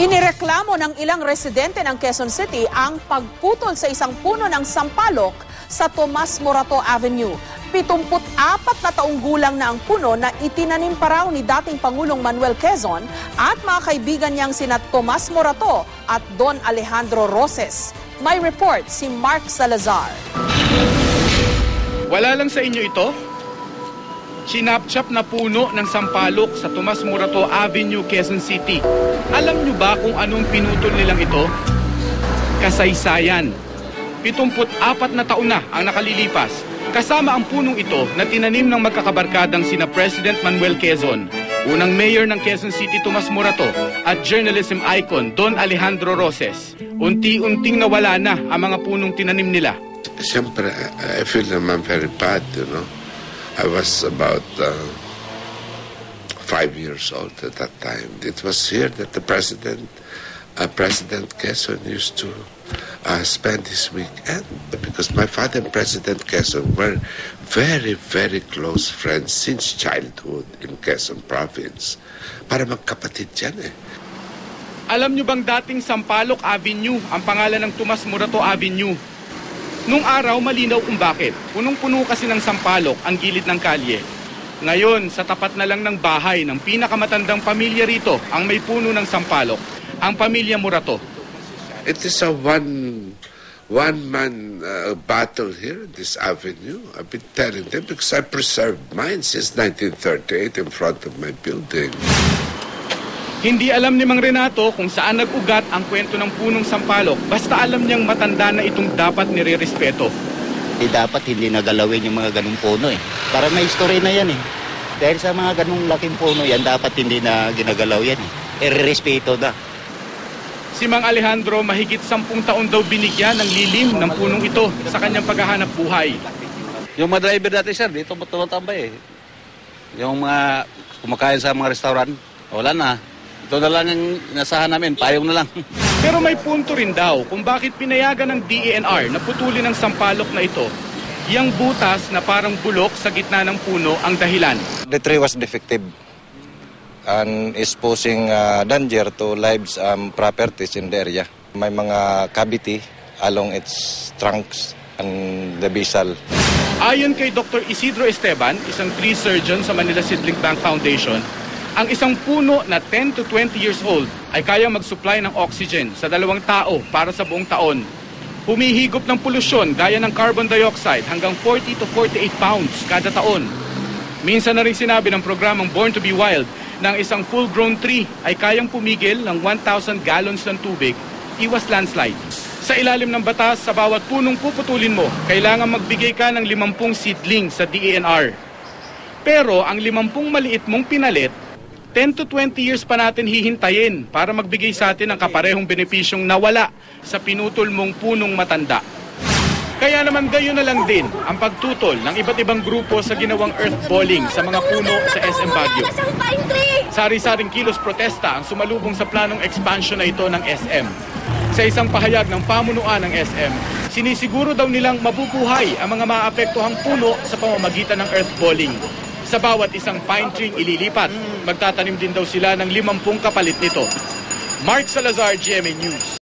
Inireklamo ng ilang residente ng Quezon City ang pagputol sa isang puno ng sampalok sa Tomas Morato Avenue. 74 na taong gulang na ang puno na itinanim pa raw ni dating Pangulong Manuel Quezon at mga kaibigan niyang sina Tomas Morato at Don Alejandro Roses. May report si Mark Salazar. Wala lang sa inyo ito? Sinapchap na puno ng sampalok sa Tomas Morato Avenue, Quezon City. Alam nyo ba kung anong pinutol nilang ito? Kasaysayan. 74 na taon na ang nakalilipas. Kasama ang punong ito na tinanim ng magkakabarkadang sina President Manuel Quezon, unang mayor ng Quezon City Tomas Morato at journalism icon Don Alejandro Roses. Unti-unting nawala na ang mga punong tinanim nila. Siyempre, I feel naman very bad, you know. I was about 5 years old at that time. It was here that the President Quezon used to spend his weekend, because my father and President Quezon were very, very close friends since childhood in Quezon Province. Para magkapatid yan eh. Alam nyo bang dating Sampaloc Avenue ang pangalan ng Tomas Morato Avenue? Nung araw, malinaw kung bakit. Punong-puno kasi ng sampalok ang gilid ng kalye. Ngayon, sa tapat na lang ng bahay ng pinakamatandang pamilya rito ang may puno ng sampalok, ang pamilya Morato. It is a one-man battle here in this avenue. I've been telling them because I preserved mine since 1938 in front of my building. Hindi alam ni Mang Renato kung saan nag-ugat ang kwento ng punong sampalok. Basta alam niyang matanda na itong dapat nire-respeto. Dapat hindi nagalawin yung mga ganung puno eh. Para may history na yan eh. Dahil sa mga ganung laking puno yan, dapat hindi na ginagalaw yan eh. Irerespeto na. Si Mang Alejandro mahigit 10 taon daw binigyan ng lilim ng punong ito sa kanyang paghahanap buhay. Yung mga driver dati sir, dito tumatambay eh. Yung mga kumakain sa mga restaurant, wala na. Ito na lang ang nasahan namin, payong na lang. Pero may punto rin daw kung bakit pinayagan ng DENR na putulin ang sampalok na ito. Yang butas na parang bulok sa gitna ng puno ang dahilan. The tree was defective and is posing danger to lives and properties in the area. May mga cavity along its trunks and the basal. Ayon kay Dr. Isidro Esteban, isang tree surgeon sa Manila Seedling Bank Foundation, ang isang puno na 10 to 20 years old ay kayang mag-supply ng oxygen sa 2 tao para sa buong taon. Humihigop ng polusyon gaya ng carbon dioxide hanggang 40 to 48 pounds kada taon. Minsan na rin sinabi ng programang Born to be Wild na ang isang full-grown tree ay kayang pumigil ng 1,000 gallons ng tubig, iwas landslide. Sa ilalim ng batas, sa bawat punong puputulin mo, kailangan magbigay ka ng 50 seedling sa DENR. Pero ang 50 maliit mong pinalit, 10 to 20 years pa natin hihintayin para magbigay sa atin ng kaparehong benepisyong nawala sa pinutol mong punong matanda. Kaya naman gayon na lang din ang pagtutol ng iba't ibang grupo sa ginawang earth balling sa mga puno sa SM Baguio. Sari-saring kilos protesta ang sumalubong sa planong expansion na ito ng SM. Sa isang pahayag ng pamunuan ng SM, sinisiguro daw nilang mabubuhay ang mga maapektuhang puno sa pamamagitan ng earth balling. Sa bawat isang pine tree ililipat, magtatanim din daw sila ng 50 kapalit nito. Mark Salazar, GMA News.